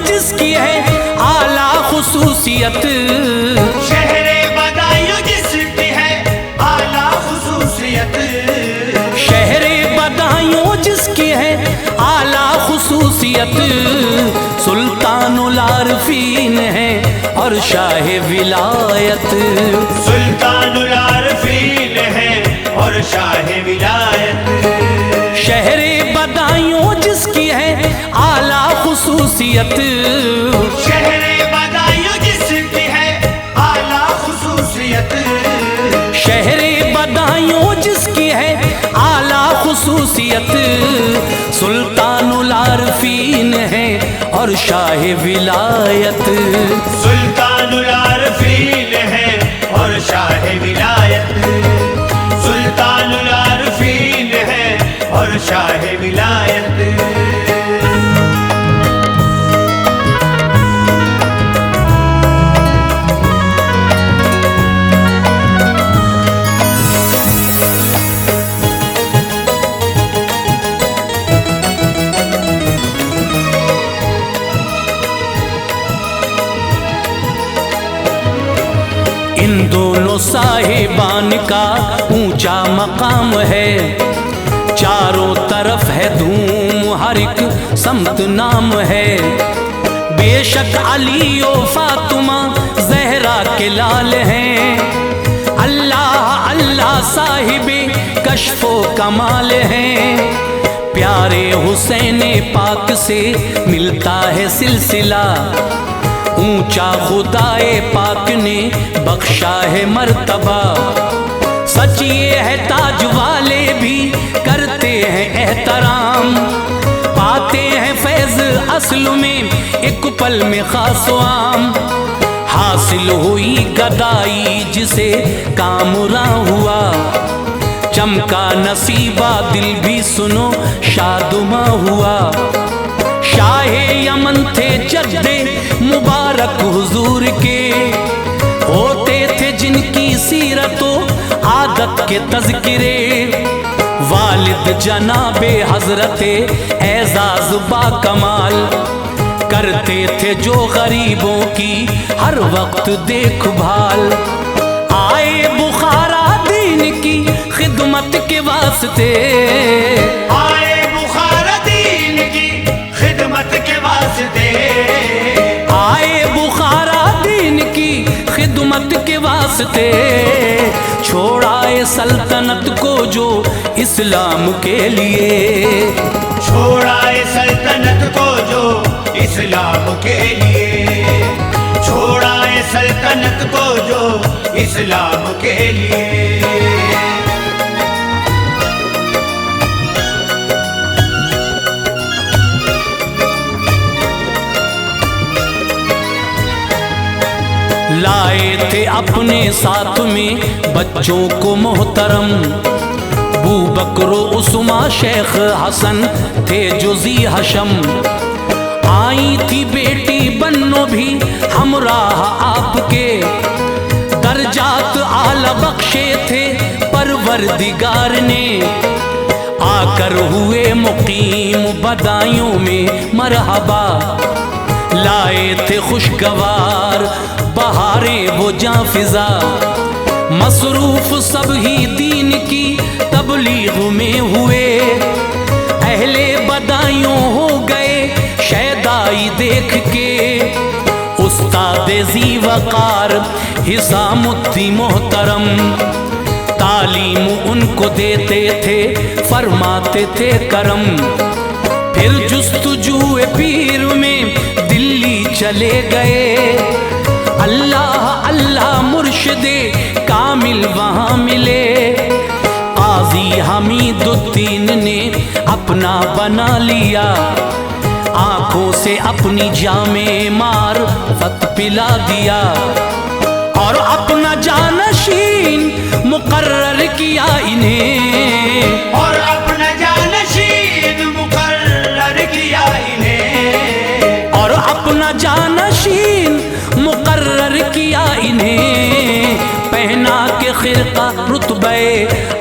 جس کی ہے اعلیٰ خصوصیت، شہر بدایوں جس کی ہے اعلیٰ خصوصیت، شہر بدایوں جس کی ہے اعلیٰ خصوصیت، سلطان العارفین ہے اور شاہ ولایت، سلطان العارفین ہے اور شاہ ولایت، شہر بدایوں جس کی ہے اعلیٰ خصوصیت، شہر بدایوں جس کی ہے اعلیٰ خصوصیت، شہر بدایوں جس کی ہے اعلیٰ خصوصیت، سلطان العارفین ہے اور شاہ ولایت، سلطان العارفین ہے اور شاہ ولایت، سلطان العارفین ہے اور شاہ ولایت۔ ان دونوں صاحبان کا اونچا مقام ہے، چاروں طرف ہے دھوم، ہر ایک سمت نام ہے، بے شک علی و فاطمہ زہرا کے لال ہیں، اللہ اللہ صاحب کشف و کمال ہیں، پیارے حسین پاک سے ملتا ہے سلسلہ، اونچا خدائے پاک نے بخشا ہے مرتبہ، سچ یہ ہے تاج والے بھی کرتے ہیں احترام، پاتے ہیں فیض اصل میں ایک پل میں خاص و عام، حاصل ہوئی گدائی جسے کامراں ہوا، چمکا نصیبہ دل بھی سنو شادماں ہوا، شاہ یمن تھے جد مبارک حضور کے، ہوتے تھے جن کی سیرت و عادت کے تذکرے، والد جناب حضرت اعزاز با کمال، کرتے تھے جو غریبوں کی ہر وقت دیکھ بھال، آئے بخارا دین کی خدمت کے واسطے، آئے بخارا دین کی خدمت کے واسطے، آئے بخارا دین کی خدمت کے واسطے، چھوڑائے سلطنت کو جو اسلام کے لیے، چھوڑائے سلطنت کو جو اسلام کے لیے، چھوڑائے سلطنت کو جو اسلام کے لیے۔ لائے تھے اپنے ساتھ میں بچوں کو محترم، بو بکر و عثمان شیخ حسن تھے جو ذی حشم، آئی تھی بیٹی بنو بھی ہمراہ آپ کے، درجات اعلی بخشے تھے پروردگار نے، آ کر ہوئے مقیم بدایوں میں مرحبا، لائے تھے خوشگوار بہاریں وہ جاں فضا، مصروف سب ہی دین کی تبلیغ میں ہوئے، اہل بدایوں ہو گئے شیدائی دیکھ کے، استاد ذی وقار حسام الدین محترم، تعلیم ان کو دیتے تھے فرماتے تھے کرم، پھر جستجو پیر میں دلی چلے گئے، اللہ اللہ مرشد کامل وہاں ملے، قاضی حمید الدین نے اپنا بنا لیا، آنکھوں سے اپنی جامع معرفت پلا دیا، اور اپنا جانشین مقرر کیا انہیں، اور اپنا جانشین مقرر کیا انہیں، اور اپنا جانشین مقرر کیا انہیں، پہنا کے خرقہ رتبہ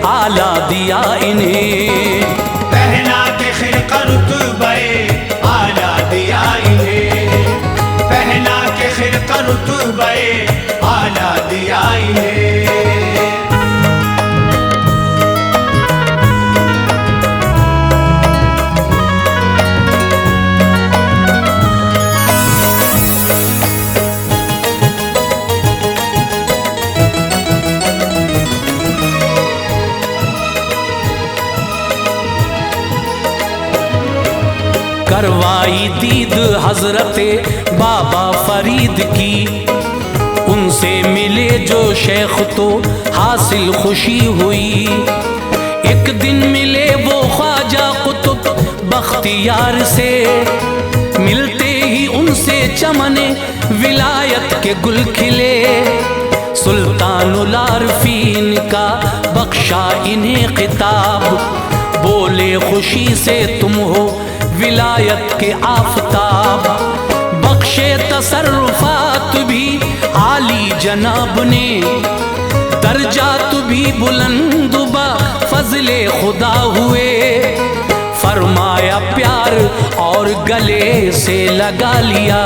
اعلیٰ دیا انہیں، پہنا کے خرقہ رتبہ اعلیٰ دیا انہیں، رتبے اعلیٰ دیا انہیں. کروائی دید حضرت بابا فرید کی، ان سے ملے جو شیخ تو حاصل خوشی ہوئی. ایک دن ملے وہ خواجہ قطب بختیار سے، ملتے ہی ان سے چمن ولایت کے گل کھلے. سلطان العارفین کا بخشا انہیں خطاب، بولے خوشی سے تم ہو ولایت کے آفتاب. بخشے تصرفات بھی عالی جناب نے، درجات بھی بلند با فضل خدا ہوئے. فرمایا پیار اور گلے سے لگا لیا،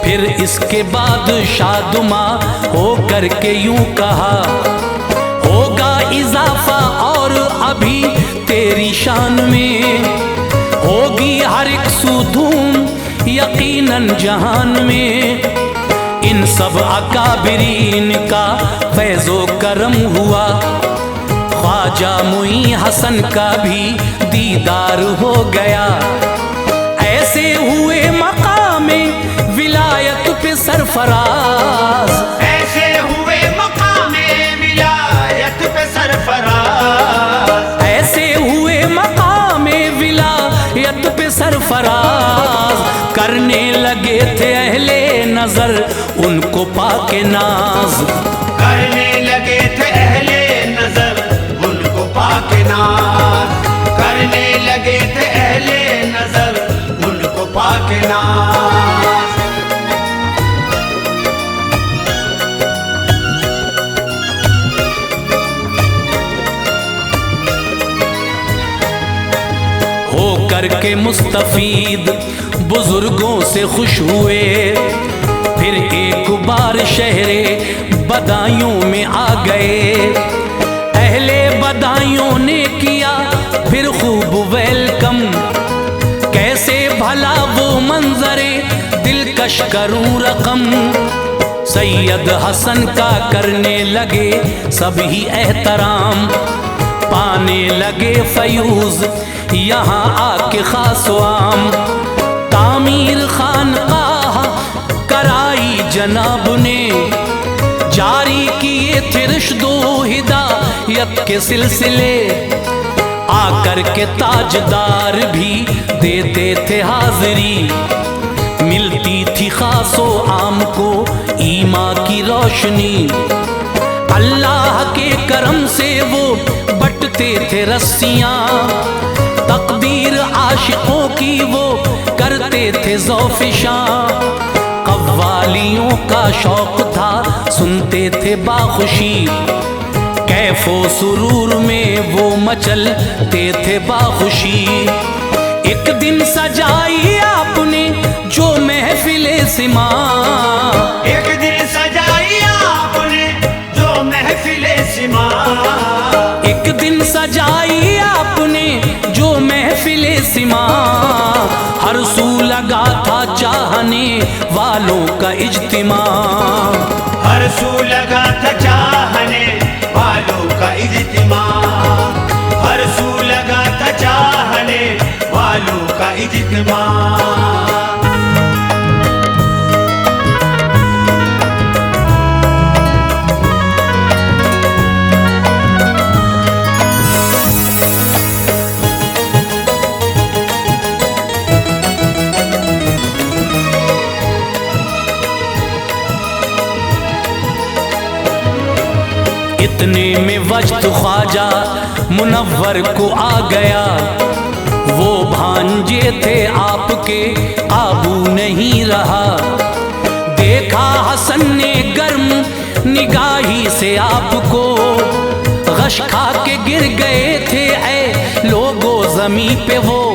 پھر اس کے بعد شادماں ہو کر کے یوں کہا، ہوگا اضافہ اور ابھی تیری شان میں، ہوگی ہر ایک سو دھوم یقیناً جہان میں. ان سب اکابرین کا فیض و کرم ہوا، خواجہ معین حسن کا بھی دیدار ہو گیا. ایسے ہوئے مقام ولایت پہ سرفراز، ایسے ہوئے مقام ولایت پہ سرفراز، ایسے ہوئے مقام ولایت پہ سرفراز. کرنے لگے تھے اہل نظر ان کو پاک ناز، کرنے لگے تھے اہل نظر ان کو پاک ناز، کرنے لگے تھے اہل نظر ان کو پاک ناز. ہو کر کے مستفید بزرگوں سے خوش ہوئے، پھر ایک بار شہر بدایوں میں آ گئے. اہل بدایوں نے کیا پھر خوب ویلکم، کیسے بھلا وہ منظر دلکش کروں رقم. سید حسن کا کرنے لگے سبھی احترام، پانے لگے فیوز یہاں آ کے خاص و عام. تعمیر خانقاہ کرائی جناب نے، جاری کیے تھے رشد و ہدایت کے سلسلے. آ کر کے تاجدار بھی دیتے تھے حاضری، ملتی تھی خاص و عام کو ایمان کی روشنی. اللہ کے کرم سے وہ بٹتے تھے رسیاں، تقدیر عاشقوں کی وہ کرتے تھے ذوفشاں. قوالیوں کا شوق تھا سنتے تھے باخوشی، کیف و سرور میں وہ مچلتے تھے باخوشی. ایک دن سجائی آپ نے جو محفل سما، ایک دن سجائی آپ نے جو محفل سما، ایک دن سجائی آپ نے جو محفل سما. ہر سو لگا تھا چاہنے والوں کا اجتماع، ہر سو لگا تھا چاہنے والوں کا اجتماع، ہر سو لگا تھا چاہنے والوں کا اجتماع. اتنے میں وجد خواجہ منور کو آ گیا، وہ بھانجے تھے آپ کے قابو نہیں رہا. دیکھا حسن نے گرم نگاہی سے آپ کو، غش کھا کے گر گئے تھے اے لوگو زمیں پہ وہ.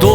2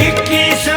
21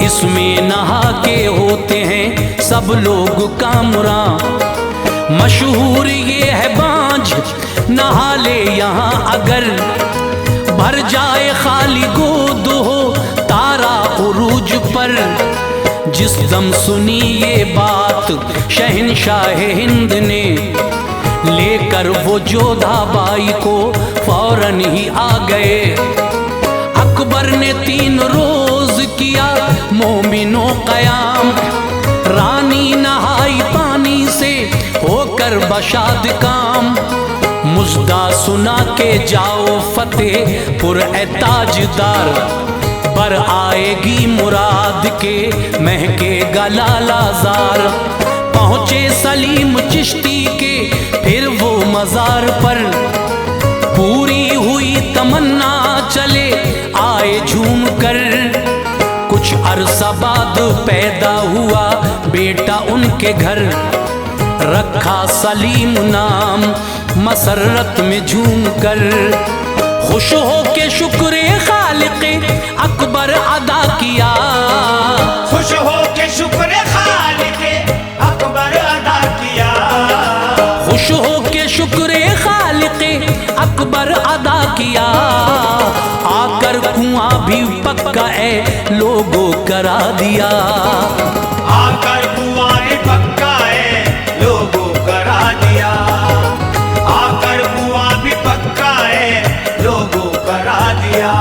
اس میں نہا کے ہوتے ہیں سب لوگ کامراں، مشہور یہ ہے بانجھ نہا لے یہاں اگر، بھر جائے خالی گود ہو تارا عروج پر۔ جس دم سنی یہ بات شہنشاہ ہند نے، لے کر وہ جودھا بائی کو فوراً ہی آ گئے۔ اکبر نے 3 روز کیا مومنوں قیام، رانی نہائی پانی سے ہو کر بشاد کام۔ مژدہ سنا کے جاؤ فتح پور اے تاجدار، بر آئے گی مراد کے مہکے گا لالا زار۔ پہنچے سلیم چشتی کے پھر وہ مزار پر، پوری ہوئی تمنا چلے آئے جھوم کر۔ کچھ عرصہ بعد پیدا ہوا بیٹا ان کے گھر، رکھا سلیم نام مسرت میں جھوم کر۔ خوش ہو کے شکر خالق اکبر ادا کیا، خوش ہو کے شکر خالق اکبر ادا کیا، خوش ہو کے شکر خالق اکبر ادا کیا۔ آ کر کنواں بھی پکا اے لوگوں کرا دیا، آ کر کنواں پکا ہے لوگوں کرا دیا، آ کر کنواں بھی پکا ہے لوگوں کرا دیا۔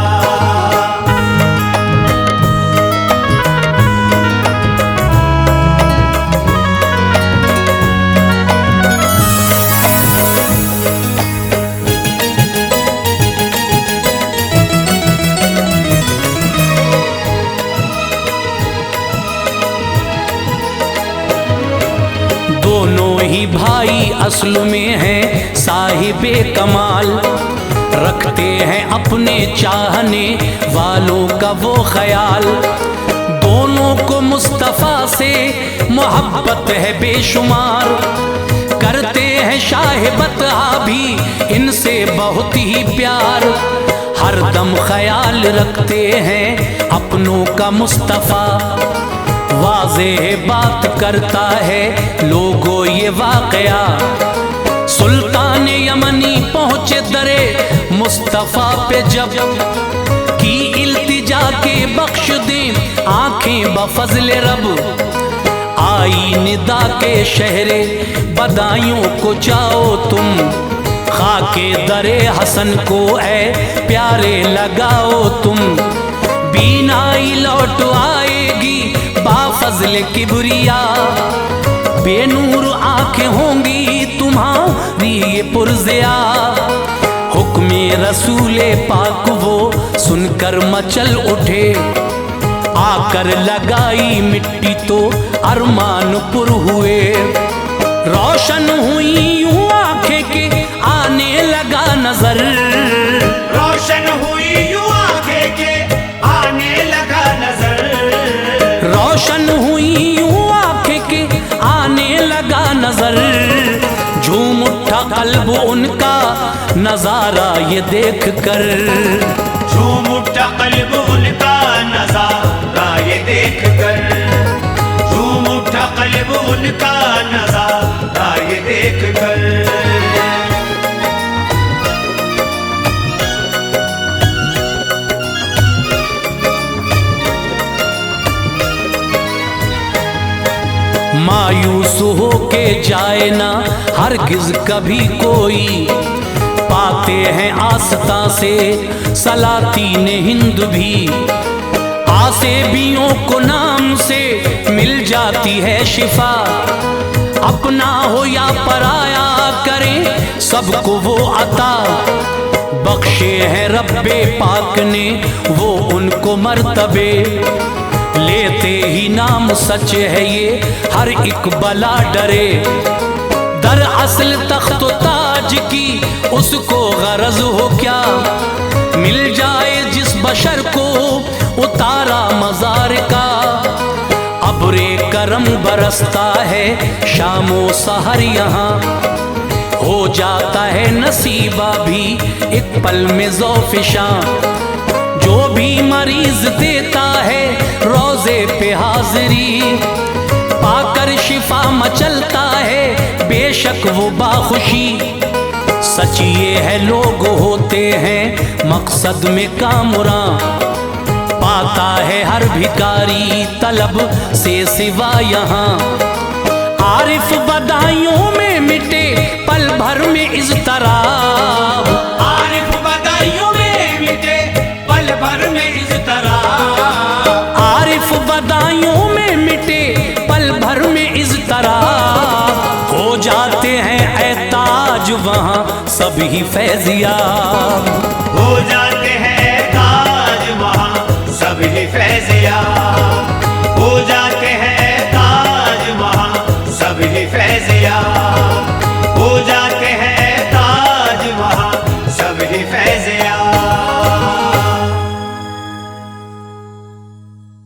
دونوں ہی بھائی اصل میں ہیں صاحب کمال، رکھتے ہیں اپنے چاہنے والوں کا وہ خیال۔ دونوں کو مصطفیٰ سے محبت ہے بے شمار، کرتے ہیں شاہ بطحہ بھی ان سے بہت ہی پیار۔ ہر دم خیال رکھتے ہیں اپنوں کا مصطفیٰ، واضح بات کرتا ہے لوگوں یہ واقعہ۔ سلطان یمنی پہنچے درے مصطفیٰ پہ جب، کی التجا کے بخش دیں آنکھیں بفضل رب۔ آئی ندا کے شہر بدایوں کو جاؤ تم، خاکے درے حسن کو اے پیارے لگاؤ تم۔ بینائی لوٹ آئے گی با فضل کبریا، بے نور آنکھیں ہوں گی تمہاری یہ پرزیا۔ حکم رسول پاک وہ سن کر مچل اٹھے، آ کر لگائی مٹی تو ارمان پر ہوئے۔ روشن ہوئی یوں آنکھیں کہ آنے لگا نظر، روشن ہوئی یوں آنکھیں کہ آنے لگا نظر، روشن ہوئی یوں آنکھیں کہ آنے لگا نظر۔ جھوم اٹھا قلب ان کا نظارہ یہ دیکھ کر، جھوم اٹھا قلب ان کا نظارہ یہ دیکھ کر، جھوم اٹھا قلب ان کا نظارہ یہ دیکھ کر۔ مایوس ہو کے جائے نہ ہرگز کبھی کوئی، پاتے ہیں آستاں سے سلاطین ہند بھی۔ آسیبیوں کو نام سے مل جاتی ہے شفا، اپنا ہو یا پرایا کریں سب کو وہ عطا۔ بخشے ہیں رب پاک نے وہ ان کو مرتبے، لیتے ہی نام سچ ہے یہ ہر ایک بلا ڈرے۔ در اصل تخت و تاج کی اس کو غرض ہو کیا، مل جائے جس بشر کو اتارا مزار کا۔ ابر کرم برستا ہے شام و سحر یہاں، ہو جاتا ہے نصیبہ بھی ایک پل میں ذوفشاں۔ جو بھی مریض دیتا ہے روزے دروازے پہ حاضری، پا کر شفا مچلتا ہے بے شک وہ باخوشی۔ سچ یہ ہے لوگ ہوتے ہیں مقصد میں کامراں، پاتا ہے ہر بھکاری طلب سے سوا یہاں۔ عارف بدایوں میں مٹے پل بھر میں اضطراب، عارف بدایوں میں مٹے پل بھر میں اضطراب، عارف بدایوں میں مٹے پل بھر میں اضطراب، ہو جاتے ہیں اے تاج وہاں سبھی فیضیاب، ہو جائے